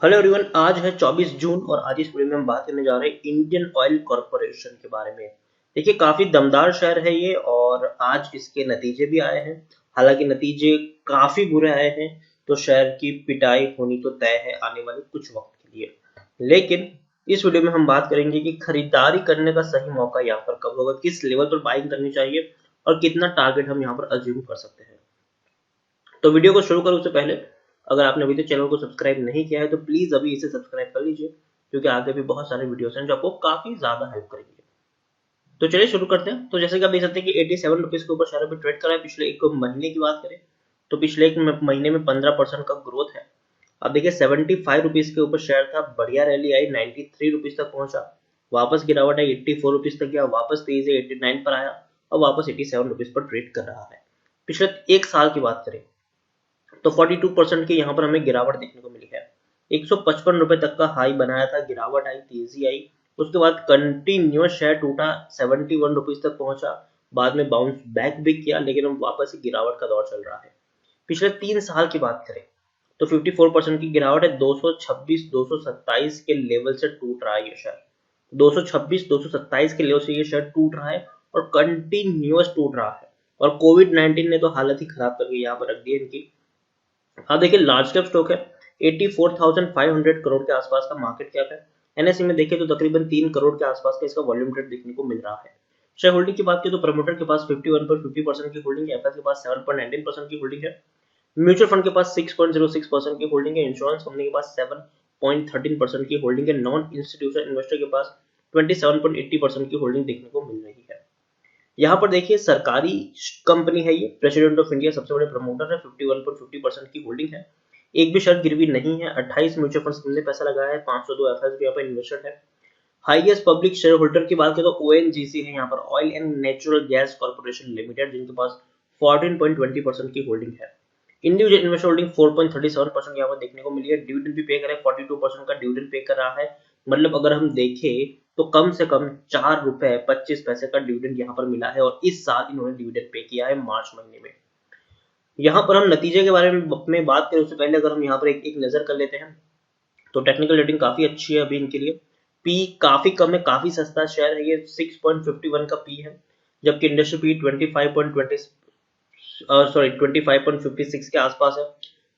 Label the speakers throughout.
Speaker 1: Hello everyone, आज है 24 जून और आज इस वीडियो में हम बात करने जा रहे हैं इंडियन ऑयल कॉरपोरेशन के बारे में। देखिए, काफी दमदार शेयर है ये और आज इसके नतीजे भी आए हैं। हालांकि नतीजे काफी बुरे आए हैं, तो शेयर की पिटाई होनी तो तय है आने वाले कुछ वक्त के लिए। लेकिन इस वीडियो में हम बात करेंगे कि खरीदारी करने का सही मौका यहाँ पर कब होगा, किस लेवल पर बाइंग करनी चाहिए और कितना टारगेट हम यहाँ पर अज्यूम कर सकते हैं। तो वीडियो को शुरू करूँ उससे पहले अगर आपने अभी तक चैनल को सब्सक्राइब नहीं किया है तो प्लीज अभी इसे सब्सक्राइब कर लीजिए, क्योंकि आगे भी बहुत सारे वीडियोस हैं जो आपको काफी ज्यादा हेल्प करेंगे। तो चलिए शुरू करते हैं। तो जैसे कि आप देख सकते हैं कि 87 रुपीज के ऊपर शेयर अभी ट्रेड करा है। पिछले एक महीने की बात करें तो पिछले एक महीने में 15% का ग्रोथ है। अब देखिए, 75 रुपीज के ऊपर शेयर था, बढ़िया रैली आई, 93 रुपीज तक पहुंचा, वापस गिरावट आई, 84 रुपीज तक गया, वापस तेजी 89 पर आया और वापस 87 रुपीज पर ट्रेड कर रहा है। पिछले एक साल की बात करें तो 42% की यहाँ पर हमें गिरावट देखने को मिली है। 155 रुपए तक का हाई बनाया था, गिरावट आई, तेजी आई, उसके बाद कंटिन्यूअस शेयर टूटा, 71 रुपीज तक पहुंचा, बाद में बाउंस बैक भी किया, लेकिन अब वापस ही गिरावट का दौर चल रहा है। पिछले 3 साल की बात करें तो 54% की गिरावट है, 226 227 के लेवल से टूट रहा है ये शेयर। 226 227 के लेवल से ये शेयर टूट रहा है और कंटिन्यूअस टूट रहा है। और कोविड 19 ने तो हालत ही खराब करके यहाँ पर रख दी है इनकी। हाँ देखिए, लार्ज कैप स्टॉक है, 84,500 करोड़ के आसपास का मार्केट कैप है। एनएसई में देखें तो तकरीबन 3 करोड़ के आसपास का इसका वॉल्यूम ट्रेड देखने को मिल रहा है। शेयर होल्डिंग की बात करें तो प्रमोटर के पास 51.50% की होल्डिंग है, एफएस के पास 7.19% की होल्डिंग है, म्यूचुअल फंड के पास 6.06% की होल्डिंग है, इंश्योरेंस कंपनी के पास 7.13% की होल्डिंग है, नॉन इंस्टीट्यूशनल इन्वेस्टर के पास 27.80% की होल्डिंग देखने को मिल रही है। यहाँ पर देखिए, सरकारी कंपनी है ये, प्रेसिडेंट ऑफ इंडिया सबसे बड़े प्रमोटर है, 51.50% की होल्डिंग है, एक भी शर्त गिरवी नहीं है, 28 म्यूचुअल फंड्स ने पैसा लगाया है, 502 एफएस भी यहाँ पर इन्वेस्टेड है। हाईएस्ट पब्लिक शेयर होल्डर की बात करें तो ओएनजीसी है यहाँ पर, oil and natural gas corporation limited, जिनके पास 14.20% की होल्डिंग है। इंडिविजुअल इन्वेस्टर होल्डिंग 4.37% यहाँ पर देखने को मिली है। डिविडेंड भी पे कर रहा है, 42% का डिविडेंड पे कर रहा है। मतलब अगर हम देखें तो कम से कम 4 रुपए 25 पैसे का डिविडेंड यहाँ पर मिला है और इस साल इन्होंने डिविडेंड पे किया है मार्च महीने में। यहाँ पर हम नतीजे के बारे में बात करें उससे पहले अगर हम यहाँ पर एक नजर कर लेते हैं तो टेक्निकल रेटिंग काफी अच्छी है अभी इनके लिए। पी काफी कम है, काफी सस्ता शेयर है ये, 6.51 का पी है, जबकि इंडस्ट्री पी 25.56 के आसपास है।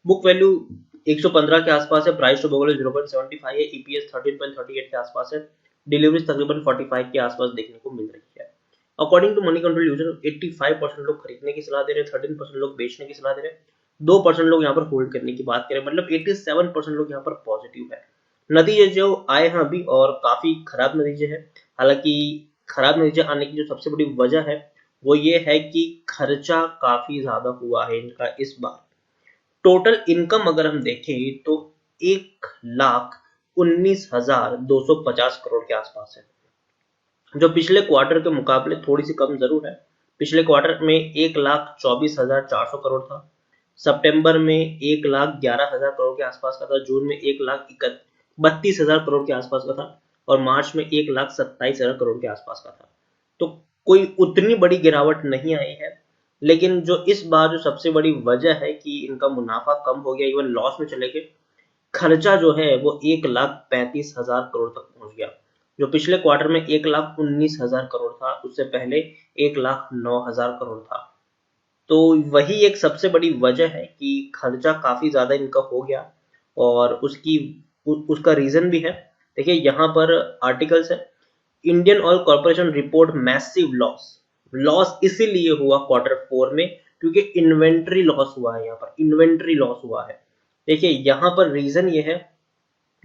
Speaker 1: बुक वैल्यू 115 के आसपास है, प्राइस टू बुक वैल्यू 0.75 है, ईपीएस 13.38 के आसपास है, डिलीवरीज तकरीबन 45 के आसपास देखने को मिल रही है। According to Moneycontrol user 85% लोग खरीदने की सलाह दे रहे हैं, 13% लोग बेचने की सलाह दे रहे हैं, 2% लोग यहाँ पर होल्ड करने की बात करें, मतलब 87% लोग यहाँ पर पॉजिटिव है। नतीजे जो आए हैं अभी और काफी खराब नतीजे हैं। हालांकि खराब नतीजे आने की जो सबसे बड़ी वजह है वो ये है कि खर्चा काफी ज्यादा हुआ है इनका इस बार। टोटल इनकम अगर हम देखें तो 1,19,250 करोड़ के आसपास है, जो पिछले क्वार्टर के मुकाबले थोड़ी सी कम जरूर है। पिछले क्वार्टर में 1,24,400 करोड़ था, सितंबर में 1,11,000 करोड़ के आसपास का था, जून में 1,32,000 करोड़ के आसपास का था और मार्च में 1,27,000 करोड़ के आसपास का था। तो कोई उतनी बड़ी गिरावट नहीं आई है। लेकिन जो इस बार जो सबसे बड़ी वजह है कि इनका मुनाफा कम हो गया, इवन लॉस में चले गए, खर्चा जो है वो 1,35,000 करोड़ तक पहुंच गया। जो पिछले क्वार्टर में 1,19,000 करोड़ था, उससे पहले 1,09,000 करोड़ था। तो वही एक सबसे बड़ी वजह है कि खर्चा काफी ज्यादा इनका हो गया और उसका रीजन भी है। देखिए, यहाँ पर आर्टिकल्स है, Indian oil corporation report massive loss. Loss इसीलिए हुआ Q4 में क्योंकि इन्वेंट्री लॉस हुआ है, यहाँ पर इन्वेंट्री लॉस हुआ है। देखिए, यहाँ पर रीजन ये है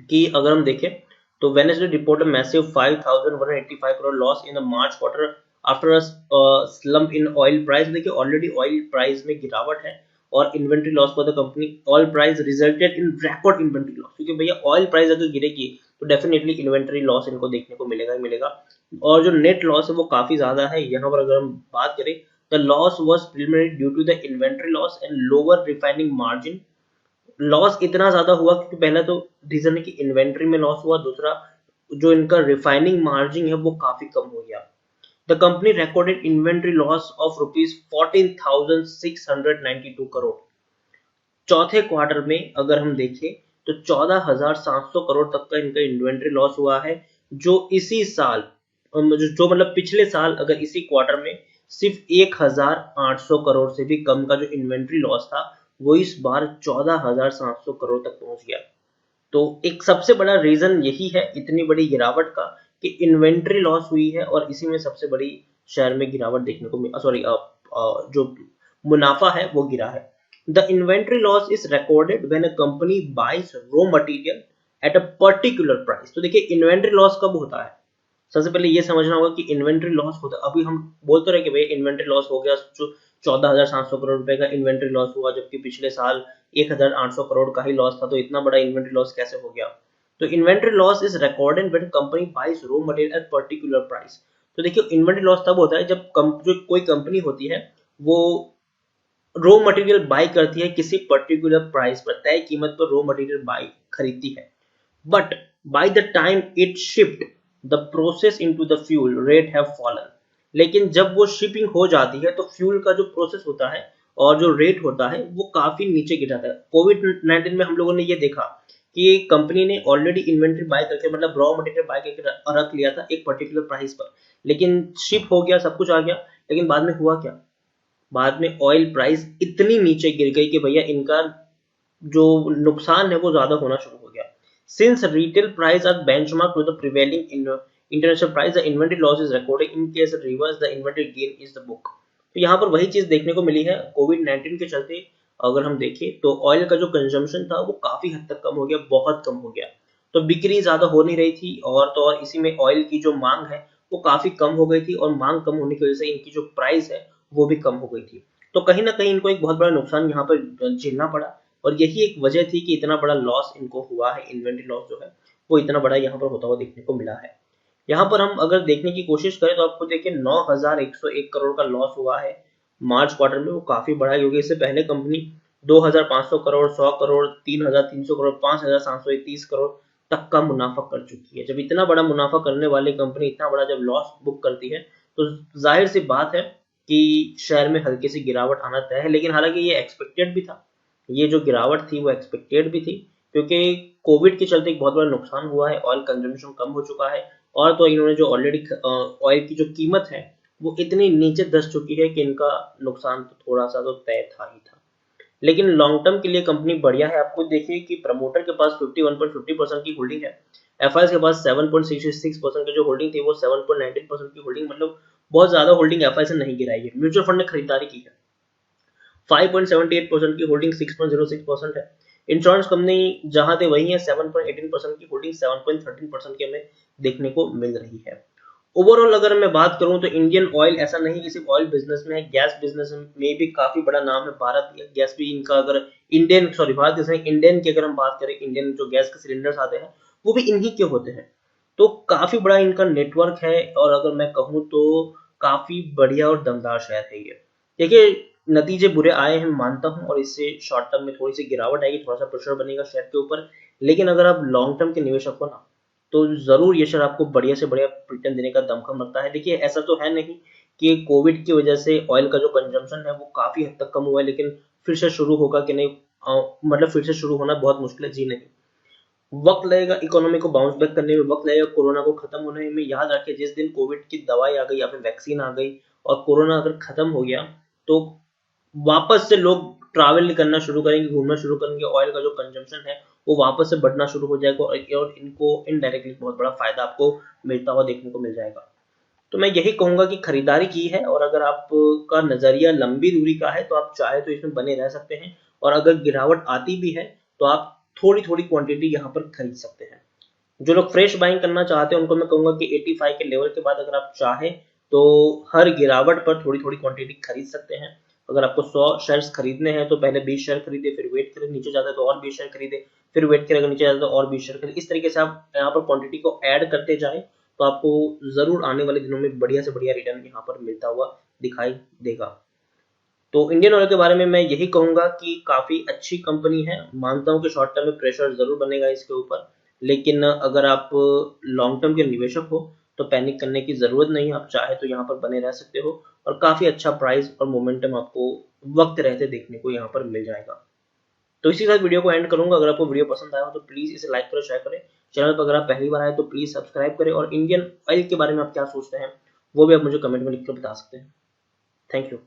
Speaker 1: कि अगर हम देखें तो Wednesday report massive 5,185 crore loss in the March quarter after slump in oil price. देखिए, ऑलरेडी ऑयल प्राइस में गिरावट है और inventory loss for the company, oil price resulted in record inventory loss, क्योंकि भैया ऑयल प्राइस अगर गिरेगी तो डेफिनेटली इन्वेंट्री लॉस इनको देखने को मिलेगा ही मिलेगा। और जो नेट लॉस है वो काफी ज्यादा है। यहाँ पर अगर हम बात करें, the loss was preliminary due to the inventory loss and lower refining margin. Loss इतना ज्यादा हुआ क्योंकि पहला तो रीजन है कि इन्वेंट्री में लॉस हुआ, दूसरा जो इनका रिफाइनिंग मार्जिन है वो काफी कम हो गया। The company recorded inventory loss of rupees 14,692 crore. चौथे क्वार्टर में अगर हम देखें तो 14,700 करोड़ तक का इनका इन्वेंट्री लॉस हुआ है, जो इसी साल जो मतलब पिछले साल अगर इसी क्वार्टर में सिर्फ 1,800 करोड़ से भी कम का जो इन्वेंट्री लॉस था, वो इस बार 14,700 करोड़ तक पहुंच गया। तो एक सबसे बड़ा रीजन यही है इतनी बड़ी गिरावट का, कि इन्वेंट्री लॉस हुई है और इसी में सबसे बड़ी शेयर में गिरावट देखने को सॉरी जो मुनाफा है वो गिरा है। The inventory loss is recorded when a company buys raw material at a particular price. तो देखिए इन्वेंट्री लॉस कब होता है, सबसे पहले ये समझना होगा कि इन्वेंट्री लॉस होता है, अभी हम बोलते रहे कि भाई इन्वेंट्री लॉस हो गया, जो 14,700 करोड़ रुपए का इन्वेंट्री लॉस हुआ, जबकि पिछले साल 1,800 करोड़ का ही लॉस था, तो इतना बड़ा इन्वेंट्री लॉस कैसे हो गया। तो inventory loss is recorded when company buys raw material at particular price. तो देखिए इन्वेंट्री लॉस तब होता है जब जो कोई कंपनी होती है वो रॉ मटेरियल बाय करती है किसी पर्टिकुलर प्राइस पर, तय कीमत पर रॉ मटेरियल बाय खरीदती है, but by the time it shipped the process into the fuel rate have fallen. लेकिन जब वो शिपिंग हो जाती है तो फ्यूल का जो प्रोसेस होता है और जो रेट होता है वो काफी नीचे गिर जाता है। कोविड-19 में हम लोगों ने ये देखा कि कंपनी ने ऑलरेडी इन्वेंट्री बाय करके मतलब रॉ मटेरियल बाय करके रख लिया था एक पर्टिकुलर प्राइस पर, लेकिन शिप हो गया, सब कुछ आ गया, लेकिन बाद में हुआ क्या, बाद में ऑयल प्राइस इतनी नीचे गिर गई कि भैया इनका जो नुकसान है वो ज्यादा होना शुरू हो गया। Since retail price are benchmark to the prevailing in international price, the inventory loss is recorded in case reverse the inventory gain is the book. तो यहाँ पर वही चीज देखने को मिली है कोविड-19 के चलते। अगर हम देखें तो ऑयल का जो कंजम्पशन था वो काफी हद तक कम हो गया, बहुत कम हो गया, तो बिक्री ज्यादा हो नहीं रही थी, और तो और इसी में ऑयल की जो मांग है वो काफी कम हो गई थी, और मांग कम होने की वजह से इनकी जो प्राइस है वो भी कम हो गई थी। तो कहीं ना कहीं इनको एक बहुत बड़ा नुकसान यहाँ पर झेलना पड़ा, और यही एक वजह थी कि इतना बड़ा लॉस इनको हुआ है, इन्वेंट्री लॉस जो है वो इतना बड़ा यहाँ पर होता हुआ देखने को मिला है। यहाँ पर हम अगर देखने की कोशिश करें तो आपको देखिए 9,101 करोड़ का लॉस हुआ है मार्च क्वार्टर में, वो काफी बड़ा है, क्योंकि इससे पहले कंपनी 2,500 करोड़, 100 करोड़, 3,300 करोड़, 5,731 करोड़ तक का मुनाफा कर चुकी है। जब इतना बड़ा मुनाफा करने वाली कंपनी इतना बड़ा जब लॉस बुक करती है तो जाहिर सी बात है कि शेयर में हल्की सी गिरावट आना तय है। लेकिन हालांकि ये एक्सपेक्टेड भी था, ये जो गिरावट थी वो एक्सपेक्टेड भी थी, क्योंकि कोविड के चलते एक बहुत बड़ा नुकसान हुआ है, ऑयल कंजम्पशन कम हो चुका है, और तो इन्होंने जो ऑलरेडी ऑयल की जो कीमत है वो इतनी नीचे धस चुकी है कि इनका नुकसान तो थोड़ा सा तो तय था ही था। लेकिन लॉन्ग टर्म के लिए कंपनी बढ़िया है। आपको देखिए कि प्रमोटर के पास 51.50% की होल्डिंग है, एफआईएस के पास 7.66% की जो होल्डिंग थी वो 7.19% की होल्डिंग, मतलब बहुत ज्यादा होल्डिंग एफआईएस से नहीं गिराई है। म्यूचुअल फंड ने खरीदारी की है, 5.78% की होल्डिंग 6.06% है। इंश्योरेंस कंपनी जहां थे वही है, 7.18% की होल्डिंग 7.13% की हमें देखने को मिल रही है। ओवरऑल अगर मैं बात करूं तो इंडियन ऑयल ऐसा नहीं कि सिर्फ ऑयल बिजनेस में है, गैस बिजनेस में भी काफी बड़ा नाम है। भारत गैस भी इनका, अगर इंडियन सॉरी भारत जैसे इंडियन की अगर हम बात करें, इंडियन जो गैस के सिलेंडर्स आते हैं वो भी इन्हीं के होते हैं, तो काफी बड़ा इनका नेटवर्क है, और अगर मैं कहूँ तो काफी बढ़िया और दमदार शेयर है ये। देखिए नतीजे बुरे आए हैं मानता हूं, और इससे शॉर्ट टर्म में थोड़ी सी गिरावट आएगी, थोड़ा सा प्रेशर बनेगा शेयर के ऊपर, लेकिन अगर आप लॉन्ग टर्म के निवेशक हो ना तो जरूर ये शेयर आपको बढ़िया से बढ़िया रिटर्न देने का दमखम रखता है। देखिए ऐसा तो है नहीं कि कोविड की वजह से ऑयल का जो कंजम्पशन है वो काफी हद तक कम हुआ है, लेकिन फिर से शुरू होगा कि नहीं, मतलब फिर से शुरू होना बहुत मुश्किल है, जी नहीं, वक्त लगेगा इकोनॉमी को बाउंस बैक करने में, वक्त लगेगा कोरोना को खत्म होने में। याद रखिए जिस दिन कोविड की दवाई आ गई या फिर वैक्सीन आ गई और कोरोना अगर खत्म हो गया तो वापस से लोग ट्रैवल करना शुरू करेंगे, घूमना शुरू करेंगे, ऑयल का जो कंजम्पशन है वो वापस से बढ़ना शुरू हो जाएगा, और इनको इनडायरेक्टली बहुत बड़ा फायदा आपको मिलता हुआ देखने को मिल जाएगा। तो मैं यही कहूंगा कि खरीदारी की है, और अगर आपका नजरिया लंबी दूरी का है तो आप चाहे तो इसमें बने रह सकते हैं, और अगर गिरावट आती भी है तो आप थोड़ी थोड़ी क्वांटिटी यहाँ पर खरीद सकते हैं। जो लोग फ्रेश बाइंग करना चाहते हैं उनको मैं कहूंगा कि 85 के लेवल के बाद अगर आप चाहें तो हर गिरावट पर थोड़ी थोड़ी क्वांटिटी खरीद सकते हैं। अगर आपको 100 शेयर्स खरीदने हैं तो पहले 20 शेयर खरीदे, फिर वेट करें, नीचे जाता है तो और 20 शेयर खरीदे, फिर वेट करें, अगर नीचे जाता है तो और 20 शेयर खरीदे। इस तरीके से आप यहाँ पर क्वांटिटी को ऐड करते जाएं तो आपको जरूर आने वाले दिनों में बढ़िया से बढ़िया रिटर्न यहाँ पर मिलता हुआ दिखाई देगा। तो इंडियन ऑयल के बारे में मैं यही कहूंगा कि काफी अच्छी कंपनी है, मानता हूं कि शॉर्ट टर्म में प्रेशर जरूर बनेगा इसके ऊपर, लेकिन अगर आप लॉन्ग टर्म के निवेशक हो तो पैनिक करने की जरूरत नहीं, आप चाहे तो यहाँ पर बने रह सकते हो, और काफी अच्छा प्राइस और मोमेंटम आपको वक्त रहते देखने को यहाँ पर मिल जाएगा। तो इसी के साथ वीडियो को एंड करूंगा। अगर आपको वीडियो पसंद आया हो तो प्लीज इसे लाइक करें, शेयर करें। चैनल पर अगर आप पहली बार आए तो प्लीज सब्सक्राइब करें, और इंडियन ऑयल के बारे में आप क्या सोचते हैं वो भी आप मुझे कमेंट में लिख कर बता सकते हैं। Thank you.